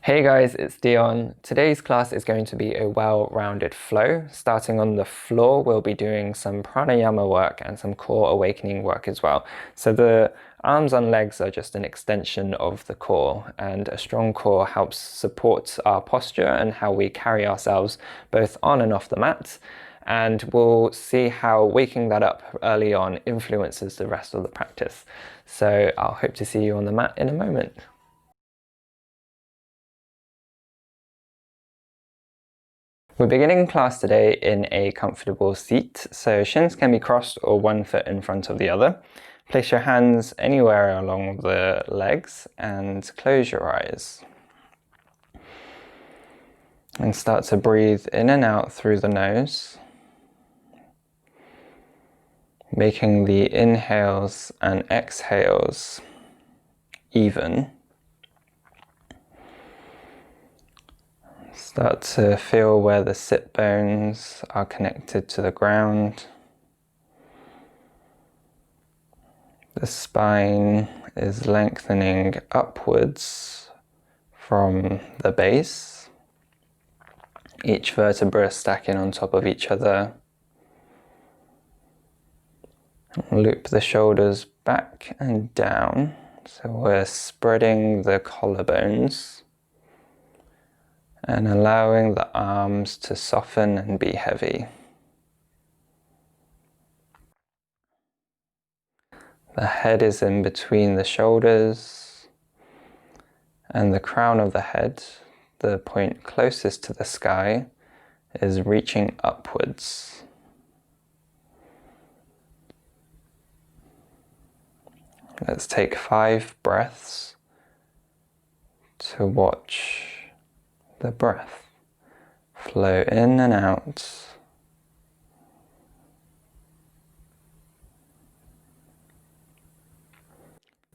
Hey guys, it's Dyon. Today's class is going to be a well-rounded flow. Starting on the floor, we'll be doing some pranayama work and some core awakening work as well. So the arms and legs are just an extension of the core, and a strong core helps support our posture and how we carry ourselves both on and off the mat. And we'll see how waking that up early on influences the rest of the practice. So I'll hope to see you on the mat in a moment. We're beginning class today in a comfortable seat, so shins can be crossed or one foot in front of the other. Place your hands anywhere along the legs and close your eyes. And start to breathe in and out through the nose, making the inhales and exhales even. Start to feel where the sit bones are connected to the ground. The spine is lengthening upwards from the base. Each vertebra stacking on top of each other. Loop the shoulders back and down. So we're spreading the collarbones and allowing the arms to soften and be heavy. The head is in between the shoulders, and the crown of the head, the point closest to the sky, is reaching upwards. Let's take 5 breaths to watch the breath flow in and out.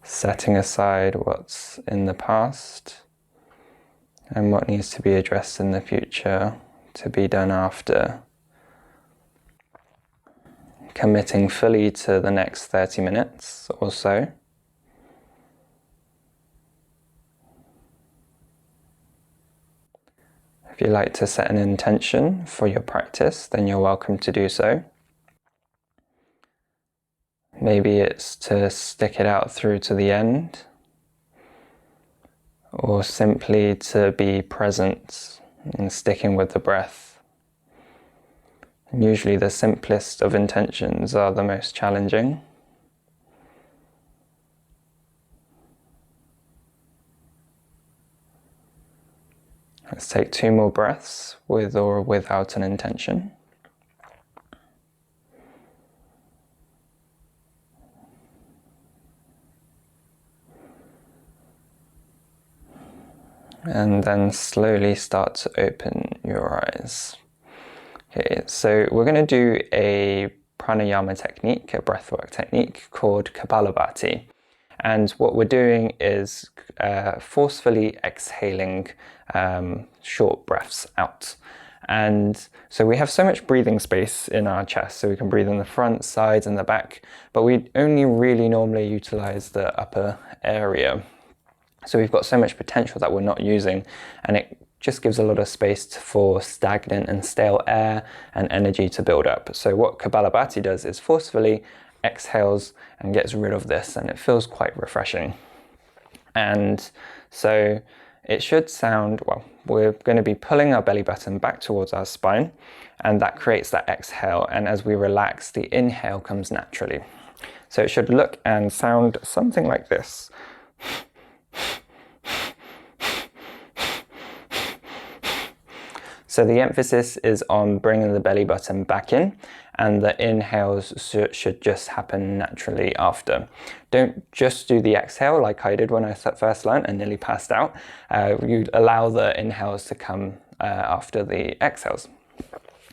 Setting aside what's in the past and what needs to be addressed in the future to be done after. Committing fully to the next 30 minutes or so. If you'd like to set an intention for your practice, then you're welcome to do so. Maybe it's to stick it out through to the end, or simply to be present and sticking with the breath. And usually the simplest of intentions are the most challenging. Let's take 2 more breaths with or without an intention. And then slowly start to open your eyes. Okay, so we're going to do a pranayama technique, a breathwork technique called Kapalabhati. And what we're doing is forcefully exhaling short breaths out. And so we have so much breathing space in our chest, so we can breathe in the front, sides, and the back, but we only really normally utilize the upper area. So we've got so much potential that we're not using, and it just gives a lot of space for stagnant and stale air and energy to build up. So what Kapalabhati does is forcefully exhales and gets rid of this, and it feels quite refreshing. And so it should sound, well, we're going to be pulling our belly button back towards our spine, and that creates that exhale, and as we relax, the inhale comes naturally. So it should look and sound something like this. So the emphasis is on bringing the belly button back in, and the inhales should just happen naturally after. Don't just do the exhale like I did when I first learned and nearly passed out. You allow the inhales to come after the exhales.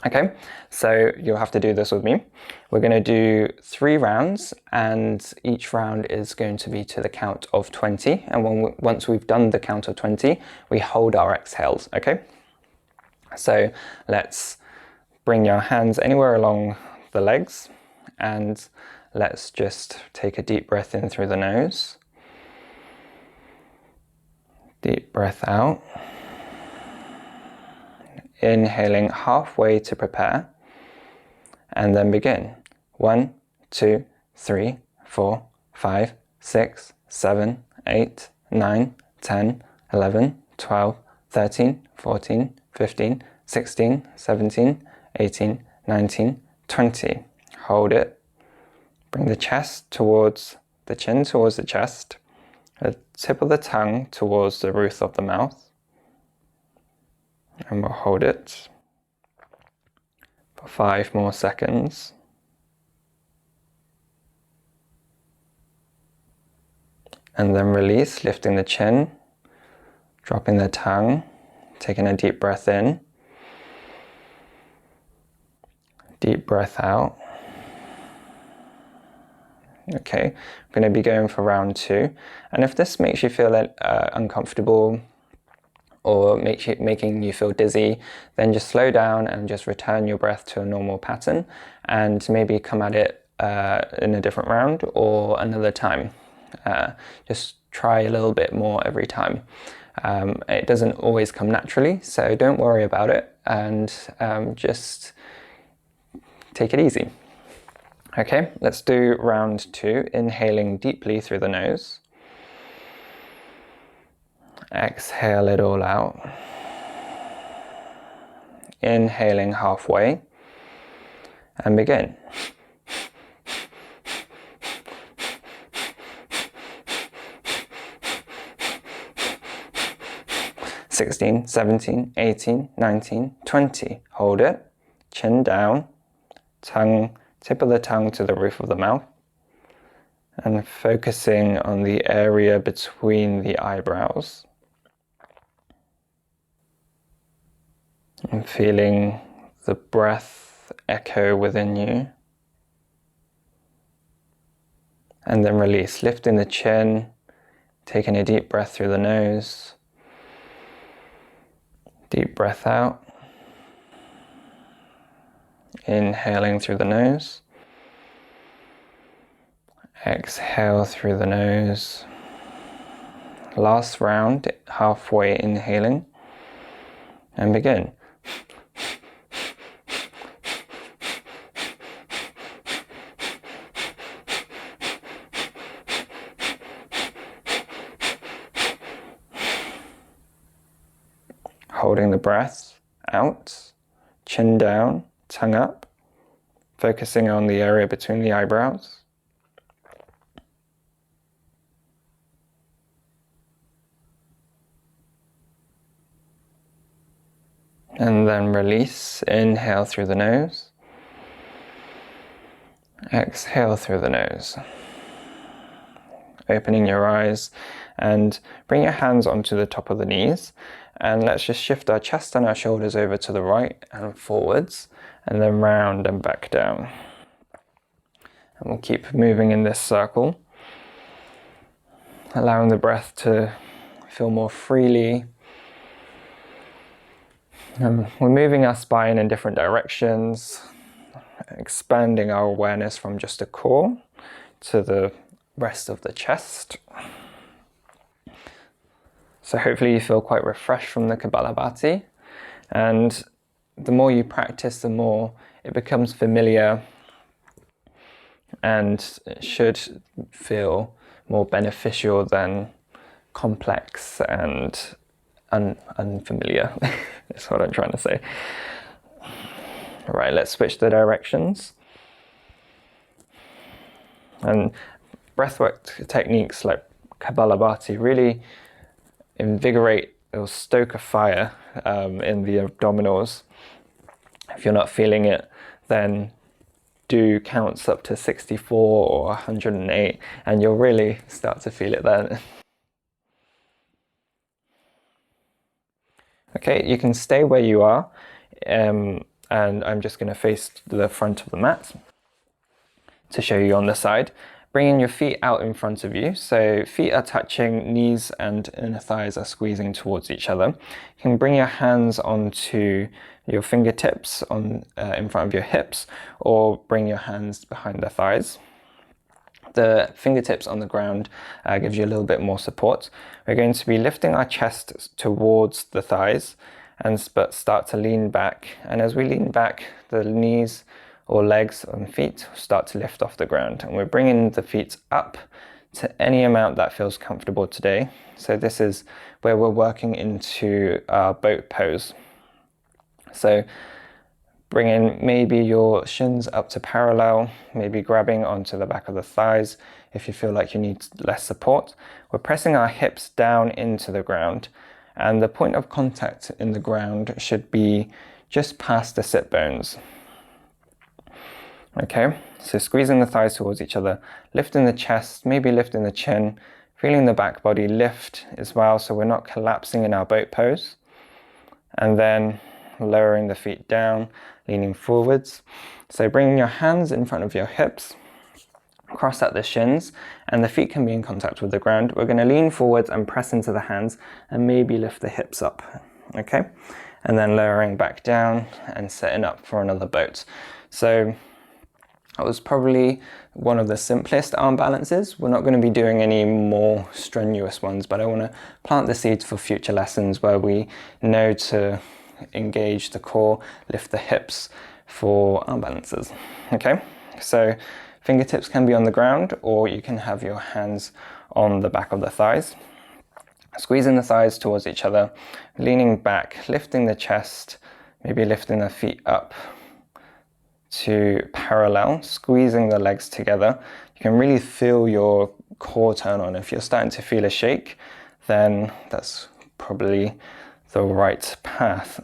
Okay, so you'll have to do this with me. We're going to do 3 rounds, and each round is going to be to the count of 20. And once we've done the count of 20, we hold our exhales, okay? So let's bring your hands anywhere along the legs, and let's just take a deep breath in through the nose. Deep breath out. Inhaling halfway to prepare. And then begin. 1, 2, 3, 4, 5, 6, 7, 8, 9, 10, 11, 12, 13, 14, 15, 16, 17, 18, 19, 20. Hold it. Bring the chest towards the chin, towards the chest. The tip of the tongue towards the roof of the mouth. And we'll hold it for 5 more seconds. And then release, lifting the chin, dropping the tongue, taking a deep breath in. Deep breath out. Okay, I'm going to be going for round 2. And if this makes you feel uncomfortable or making you feel dizzy, then just slow down and just return your breath to a normal pattern and maybe come at it in a different round or another time. Just try a little bit more every time. It doesn't always come naturally, so don't worry about it and just take it easy. Okay, let's do round 2, inhaling deeply through the nose. Exhale it all out. Inhaling halfway and begin. 16, 17, 18, 19, 20. Hold it. Chin down. Tongue, tip of the tongue to the roof of the mouth. And focusing on the area between the eyebrows. And feeling the breath echo within you. And then release, lifting the chin, taking a deep breath through the nose. Deep breath out. Inhaling through the nose. Exhale through the nose. Last round, halfway inhaling. And begin. Holding the breath out, chin down, tongue up, focusing on the area between the eyebrows. And then release, inhale through the nose, exhale through the nose. Opening your eyes and bring your hands onto the top of the knees. And let's just shift our chest and our shoulders over to the right and forwards, and then round and back down. And we'll keep moving in this circle, allowing the breath to feel more freely. We're moving our spine in different directions, expanding our awareness from just the core to the rest of the chest. So hopefully you feel quite refreshed from the Kapalabhati, and the more you practice, the more it becomes familiar, and it should feel more beneficial than complex and unfamiliar. That's what I'm trying to say. All right, let's switch the directions. And breathwork techniques like Kapalabhati really invigorate or stoke a fire in the abdominals. If you're not feeling it, then do counts up to 64 or 108 and you'll really start to feel it then. Okay, you can stay where you are, and I'm just going to face the front of the mat to show you on the side. Bringing your feet out in front of you, so feet are touching, knees and inner thighs are squeezing towards each other. You can bring your hands onto your fingertips in front of your hips, or bring your hands behind the thighs. The fingertips on the ground gives you a little bit more support. We're going to be lifting our chest towards the thighs but start to lean back. And as we lean back, the knees or legs and feet start to lift off the ground. And we're bringing the feet up to any amount that feels comfortable today. So this is where we're working into our boat pose. So bringing maybe your shins up to parallel, maybe grabbing onto the back of the thighs if you feel like you need less support. We're pressing our hips down into the ground, and the point of contact in the ground should be just past the sit bones. Okay, so squeezing the thighs towards each other, lifting the chest, maybe lifting the chin, feeling the back body lift as well so we're not collapsing in our boat pose. And then lowering the feet down, leaning forwards. So bringing your hands in front of your hips, cross at the shins, and the feet can be in contact with the ground. We're going to lean forwards and press into the hands and maybe lift the hips up, okay? And then lowering back down and setting up for another boat. So that was probably one of the simplest arm balances. We're not going to be doing any more strenuous ones, but I want to plant the seeds for future lessons where we know to engage the core, lift the hips for arm balances. Okay, so fingertips can be on the ground, or you can have your hands on the back of the thighs. Squeezing the thighs towards each other, leaning back, lifting the chest, maybe lifting the feet up to parallel, squeezing the legs together. You can really feel your core turn on. If you're starting to feel a shake, then that's probably the right path.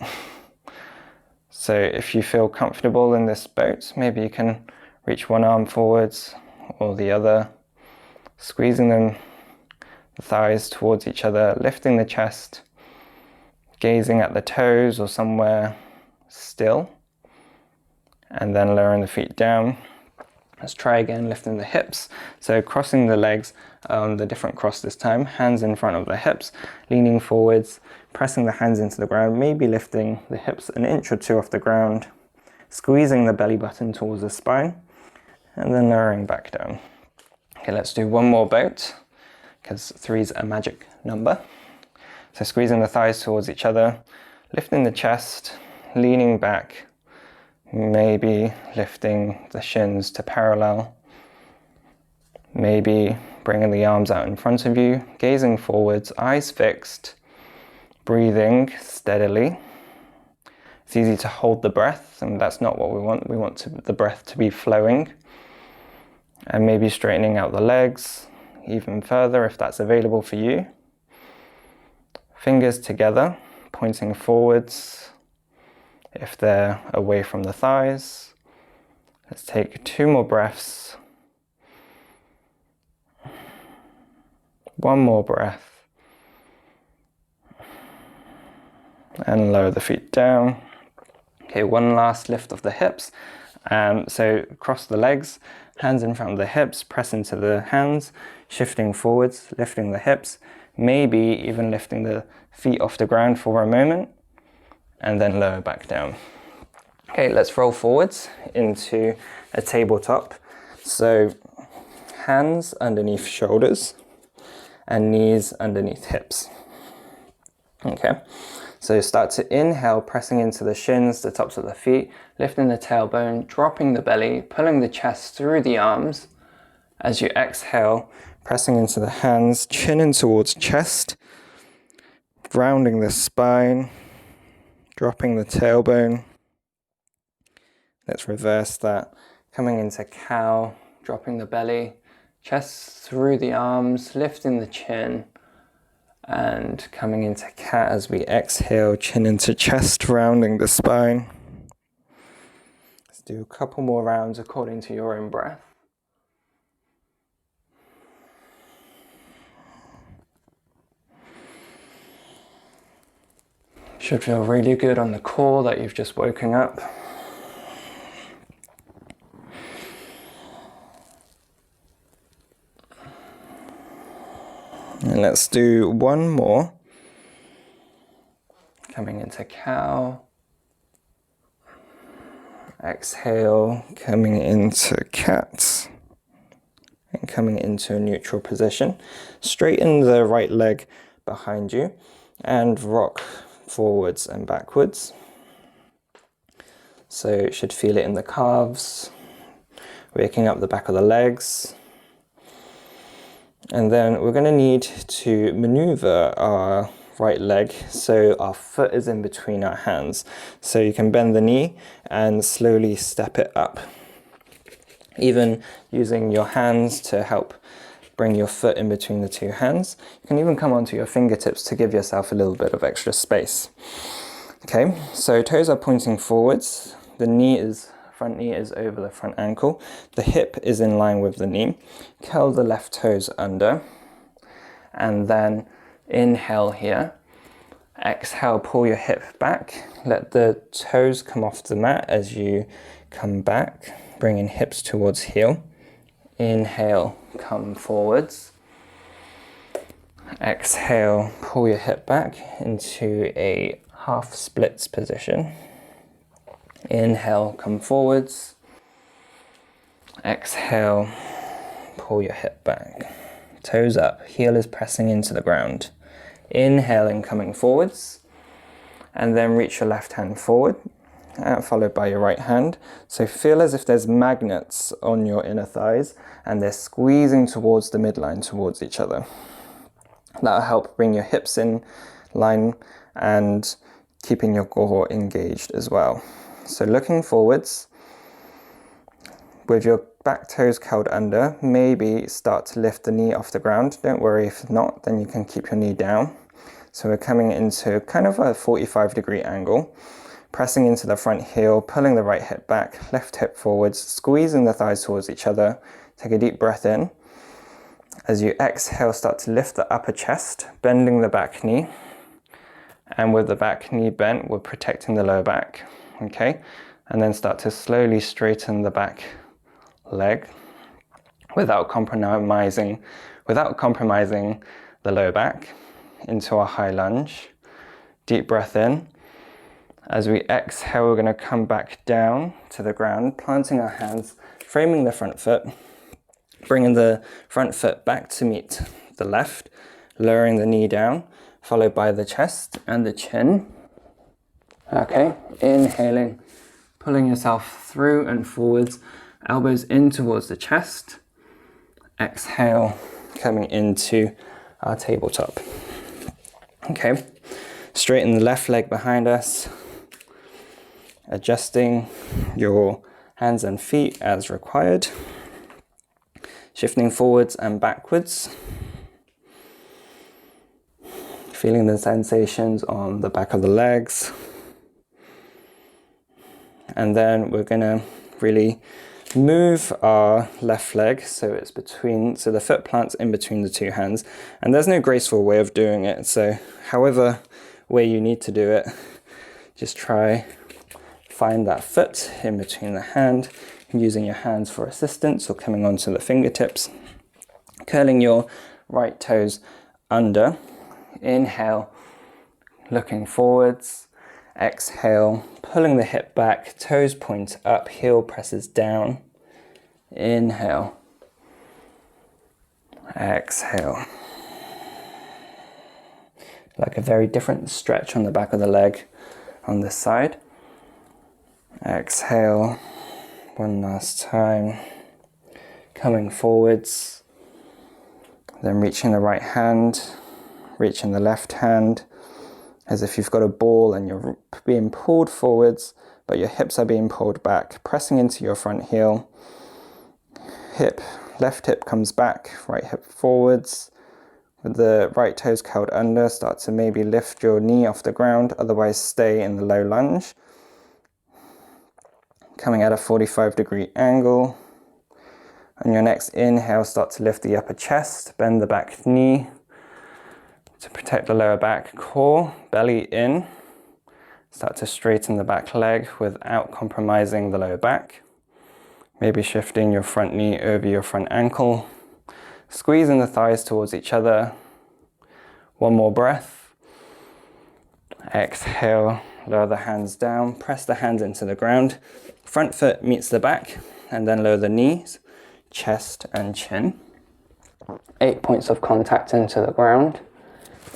So if you feel comfortable in this boat, maybe you can reach one arm forwards or the other, squeezing the thighs towards each other, lifting the chest, gazing at the toes or somewhere still, and then lowering the feet down. Let's try again, lifting the hips. So crossing the legs on the different cross this time, hands in front of the hips, leaning forwards, pressing the hands into the ground, maybe lifting the hips an inch or two off the ground, squeezing the belly button towards the spine, and then lowering back down. Okay, let's do one more boat, because 3 is a magic number. So squeezing the thighs towards each other, lifting the chest, leaning back, maybe lifting the shins to parallel, maybe bringing the arms out in front of you, gazing forwards, eyes fixed, breathing steadily. It's easy to hold the breath, and that's not what we want. We want the breath to be flowing. And maybe straightening out the legs even further if that's available for you. Fingers together, pointing forwards if they're away from the thighs. Let's take 2 more breaths. One more breath. And lower the feet down. Okay, one last lift of the hips. So cross the legs, hands in front of the hips, press into the hands, shifting forwards, lifting the hips, maybe even lifting the feet off the ground for a moment, and then lower back down. Okay, let's roll forwards into a tabletop. So hands underneath shoulders and knees underneath hips. Okay, so start to inhale, pressing into the shins, the tops of the feet, lifting the tailbone, dropping the belly, pulling the chest through the arms. As you exhale, pressing into the hands, chin in towards chest, rounding the spine, dropping the tailbone. Let's reverse that. Coming into cow, dropping the belly, chest through the arms, lifting the chin, and coming into cat as we exhale, chin into chest, rounding the spine. Let's do a couple more rounds according to your own breath. Should feel really good on the core that you've just woken up. And let's do one more. Coming into cow. Exhale, coming into cat. coming into a neutral position. Straighten the right leg behind you and rock forwards and backwards. So you should feel it in the calves, waking up the back of the legs. And then we're going to need to maneuver our right leg so our foot is in between our hands. So you can bend the knee and slowly step it up. Even using your hands to help bring your foot in between the two hands. You can even come onto your fingertips to give yourself a little bit of extra space. Okay, so toes are pointing forwards. The front knee is over the front ankle. The hip is in line with the knee. Curl the left toes under. And then inhale here. Exhale, pull your hip back. Let the toes come off the mat as you come back, bringing hips towards heel. Inhale, come forwards. Exhale, pull your hip back into a half splits position. Inhale, come forwards. Exhale, pull your hip back. Toes up, heel is pressing into the ground. Inhaling, coming forwards. And then reach your left hand forward, followed by your right hand. So feel as if there's magnets on your inner thighs and they're squeezing towards the midline, towards each other. That'll help bring your hips in line and keeping your core engaged as well. So looking forwards, with your back toes curled under, maybe start to lift the knee off the ground. Don't worry if not, then you can keep your knee down. So we're coming into kind of a 45-degree angle, pressing into the front heel, pulling the right hip back, left hip forwards, squeezing the thighs towards each other. Take a deep breath in. As you exhale, start to lift the upper chest, bending the back knee. And with the back knee bent, we're protecting the lower back. Okay? And then start to slowly straighten the back leg without compromising the lower back into a high lunge. Deep breath in. As we exhale, we're going to come back down to the ground, planting our hands, framing the front foot, bringing the front foot back to meet the left, lowering the knee down, followed by the chest and the chin. Okay, inhaling, pulling yourself through and forwards, elbows in towards the chest. Exhale, coming into our tabletop. Okay, straighten the left leg behind us, adjusting your hands and feet as required, shifting forwards and backwards, feeling the sensations on the back of the legs. And then we're gonna really move our left leg so the foot plants in between the two hands. And there's no graceful way of doing it, so however way you need to do it, just find that foot in between the hand, using your hands for assistance or coming onto the fingertips. Curling your right toes under. Inhale, looking forwards. Exhale, pulling the hip back, toes point up, heel presses down. Inhale. Exhale. Like a very different stretch on the back of the leg on this side. Exhale. One last time. Coming forwards. Then reaching the right hand, reaching the left hand, as if you've got a ball and you're being pulled forwards, but your hips are being pulled back, pressing into your front heel. Left hip comes back, right hip forwards. With the right toes curled under, start to maybe lift your knee off the ground, otherwise stay in the low lunge. Coming at a 45-degree angle. On your next inhale, start to lift the upper chest, bend the back knee to protect the lower back core, belly in. Start to straighten the back leg without compromising the lower back. Maybe shifting your front knee over your front ankle. Squeezing the thighs towards each other. One more breath. Exhale, lower the hands down, press the hands into the ground. Front foot meets the back, and then lower the knees, chest and chin. 8 points of contact into the ground.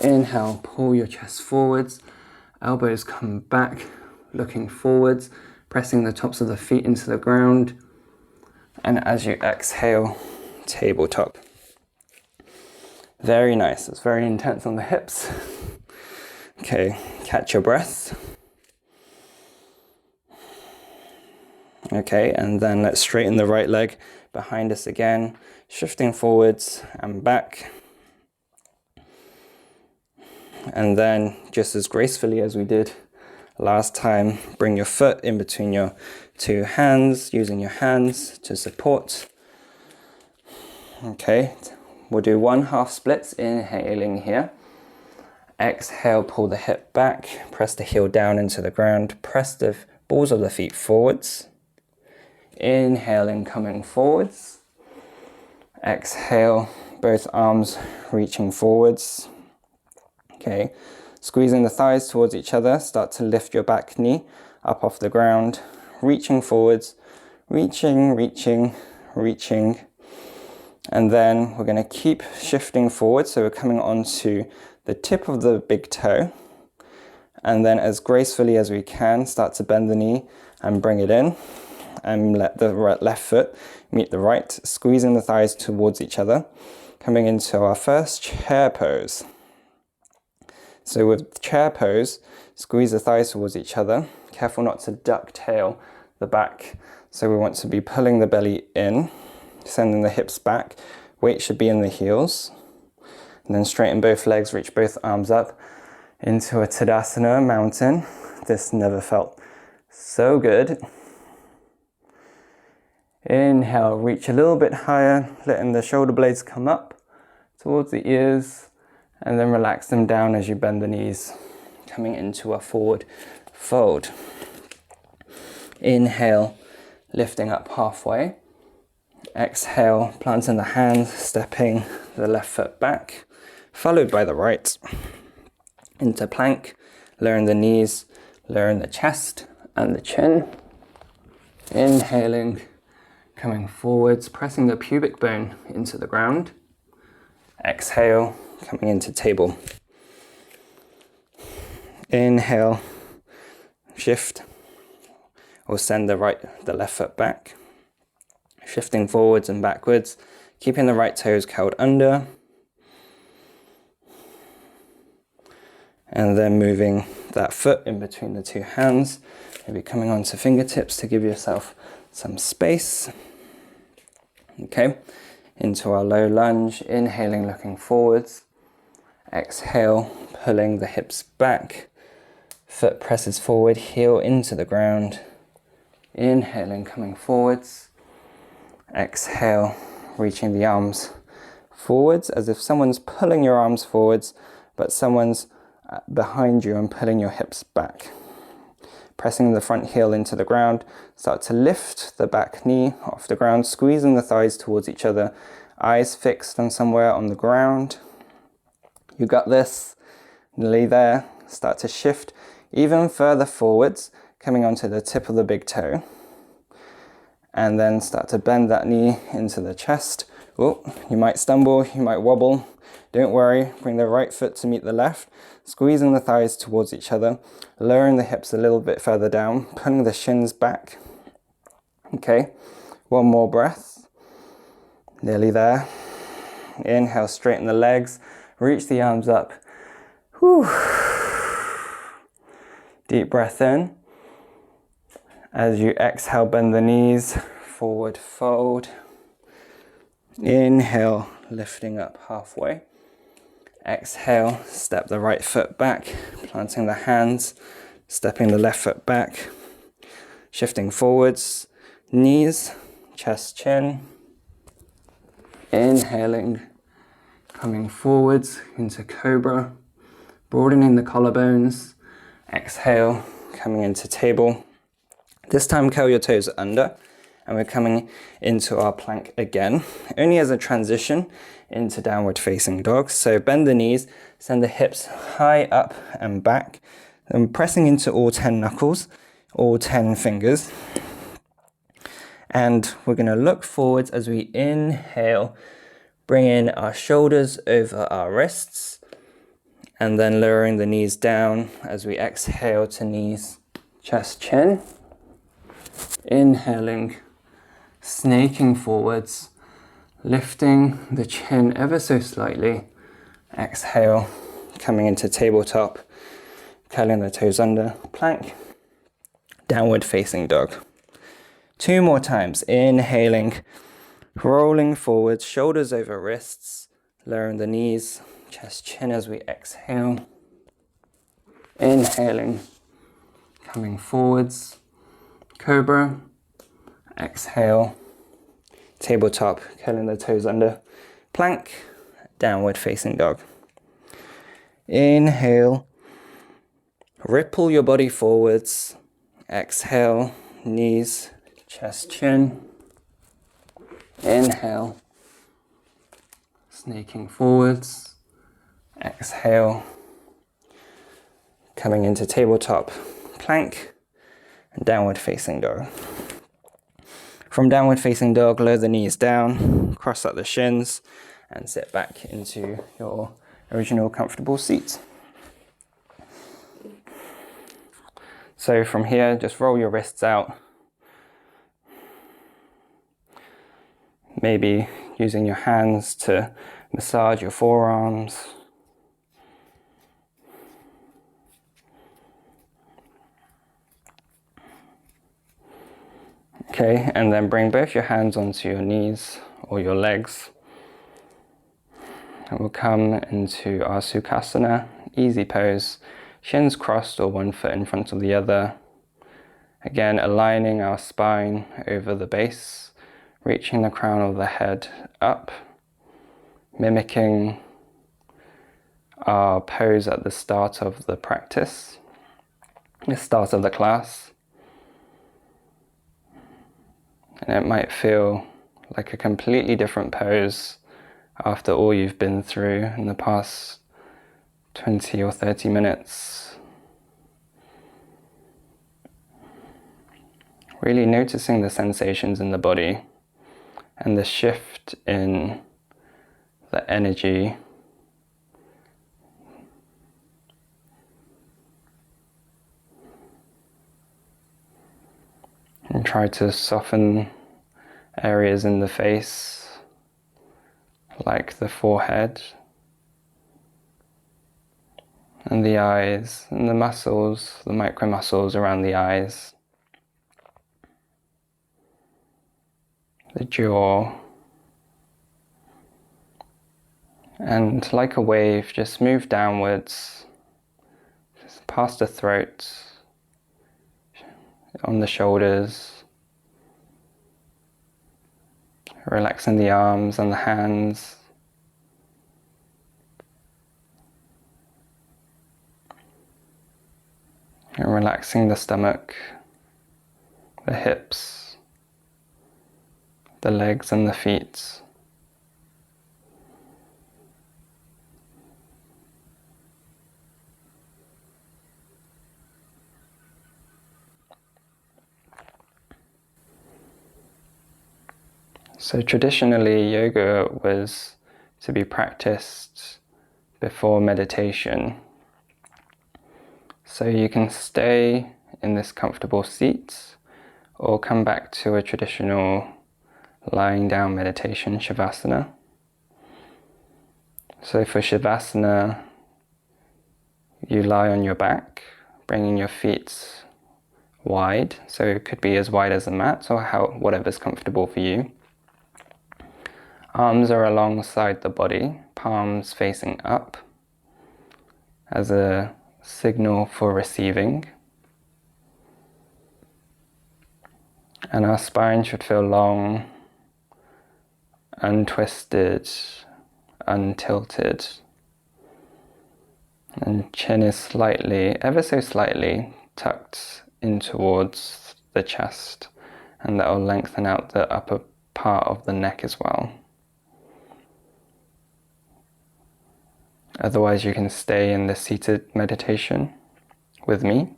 Inhale, pull your chest forwards, elbows come back, looking forwards, pressing the tops of the feet into the ground. And as you exhale, tabletop. Very nice, it's very intense on the hips. Okay, catch your breath. Okay, and then let's straighten the right leg behind us again, shifting forwards and back. And then, just as gracefully as we did last time, bring your foot in between your two hands, using your hands to support. Okay, we'll do 1 half splits, inhaling here. Exhale, pull the hip back, press the heel down into the ground, press the balls of the feet forwards. Inhaling, coming forwards. Exhale, both arms reaching forwards. Okay, squeezing the thighs towards each other, start to lift your back knee up off the ground, reaching forwards, reaching, reaching, reaching. And then we're going to keep shifting forward, so we're coming onto the tip of the big toe. And then as gracefully as we can, start to bend the knee and bring it in. And let the left foot meet the right, squeezing the thighs towards each other, coming into our first chair pose. So with chair pose, squeeze the thighs towards each other, careful not to ducktail the back. So we want to be pulling the belly in, sending the hips back, weight should be in the heels. And then straighten both legs, reach both arms up into a Tadasana, mountain. This never felt so good. Inhale, reach a little bit higher, letting the shoulder blades come up towards the ears, and then relax them down as you bend the knees, coming into a forward fold. Inhale, lifting up halfway. Exhale, planting the hands, stepping the left foot back, followed by the right. Into plank, lowering the knees, lowering the chest and the chin. Inhaling, coming forwards, pressing the pubic bone into the ground. Exhale, coming into table. Inhale, shift, or send the left foot back. Shifting forwards and backwards, keeping the right toes curled under. And then moving that foot in between the two hands, maybe coming onto fingertips to give yourself some space. Okay, into our low lunge, inhaling, looking forwards. Exhale, pulling the hips back. Foot presses forward, heel into the ground. Inhaling, coming forwards. Exhale, reaching the arms forwards as if someone's pulling your arms forwards, but someone's behind you and pulling your hips back. Pressing the front heel into the ground, start to lift the back knee off the ground, squeezing the thighs towards each other, eyes fixed on somewhere on the ground. You got this. Nearly there. Start to shift even further forwards, coming onto the tip of the big toe. And then start to bend that knee into the chest. Oh, you might stumble, you might wobble. Don't worry, bring the right foot to meet the left, squeezing the thighs towards each other, lowering the hips a little bit further down, pulling the shins back. Okay, one more breath. Nearly there. Inhale, straighten the legs, reach the arms up. Whew. Deep breath in. As you exhale, bend the knees, forward fold. Inhale, lifting up halfway. Exhale, step the right foot back, planting the hands, stepping the left foot back, shifting forwards, knees, chest, chin. Inhaling, coming forwards into cobra, broadening the collarbones. Exhale, coming into table. This time curl your toes under, and we're coming into our plank again, only as a transition into downward facing dog. So bend the knees, send the hips high up and back, and pressing into all 10 knuckles, all 10 fingers. And we're going to look forwards as we inhale, bringing our shoulders over our wrists, and then lowering the knees down as we exhale to knees, chest, chin. Inhaling, snaking forwards, lifting the chin ever so slightly. Exhale, coming into tabletop, curling the toes under, plank, downward facing dog. 2 more times. Inhaling, rolling forwards, shoulders over wrists, lowering the knees, chest, chin as we exhale. Inhaling, coming forwards, cobra. Exhale, tabletop, curling the toes under, plank, downward facing dog. Inhale, ripple your body forwards. Exhale, knees, chest, chin. Inhale, snaking forwards. Exhale, coming into tabletop, plank, and downward facing dog. From downward facing dog, lower the knees down, cross out the shins, and sit back into your original comfortable seat. So from here, just roll your wrists out. Maybe using your hands to massage your forearms. Okay, and then bring both your hands onto your knees or your legs. And we'll come into our Sukhasana, easy pose, shins crossed or one foot in front of the other. Again, aligning our spine over the base, reaching the crown of the head up, mimicking our pose at the start of the practice, the start of the class. And it might feel like a completely different pose after all you've been through in the past 20 or 30 minutes. Really noticing the sensations in the body and the shift in the energy. And try to soften areas in the face, like the forehead, and the eyes, and the muscles, the micro muscles around the eyes, the jaw, and like a wave, just move downwards, just past the throat, on the shoulders, relaxing the arms and the hands, and relaxing the stomach, the hips, the legs and the feet. So traditionally, yoga was to be practiced before meditation. So you can stay in this comfortable seat or come back to a traditional lying down meditation, Shavasana. So for Shavasana, you lie on your back, bringing your feet wide. So it could be as wide as a mat or whatever's comfortable for you. Arms are alongside the body, palms facing up as a signal for receiving. And our spine should feel long, untwisted, untilted. And chin is slightly, ever so slightly, tucked in towards the chest. And that will lengthen out the upper part of the neck as well. Otherwise, you can stay in the seated meditation with me.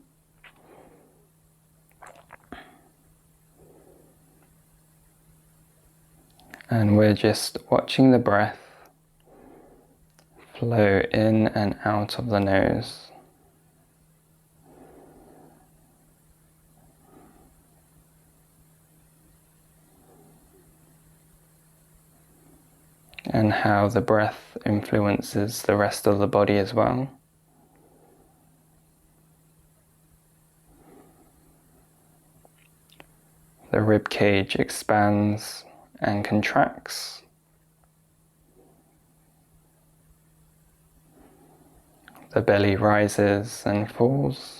And we're just watching the breath flow in and out of the nose. And how the breath influences the rest of the body as well. The rib cage expands and contracts. The belly rises and falls.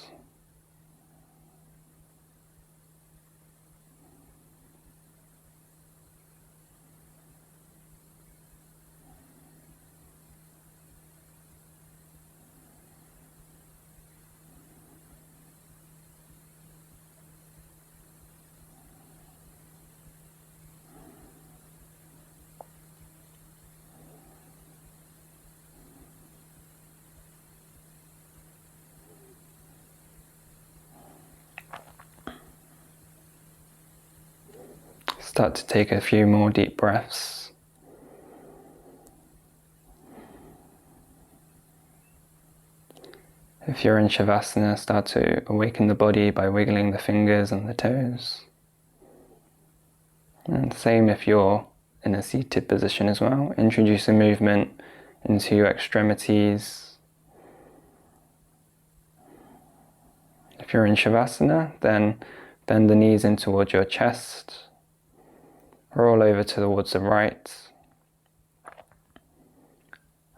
Start to take a few more deep breaths. If you're in Shavasana, start to awaken the body by wiggling the fingers and the toes. And same if you're in a seated position as well. Introduce a movement into your extremities. If you're in Shavasana, then bend the knees in towards your chest. Roll over towards the right.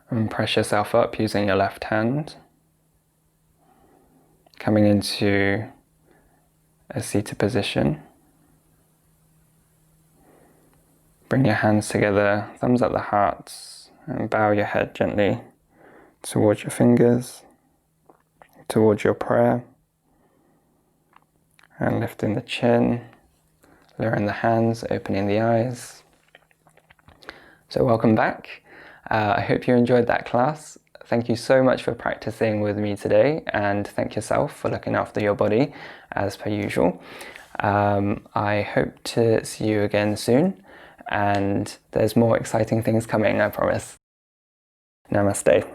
And press yourself up using your left hand. Coming into a seated position. Bring your hands together, thumbs at the heart, and bow your head gently towards your fingers, towards your prayer. And lifting the chin, lowering the hands, opening the eyes. So welcome back. I hope you enjoyed that class. Thank you so much for practicing with me today, and thank yourself for looking after your body as per usual. I hope to see you again soon, and there's more exciting things coming, I promise. Namaste.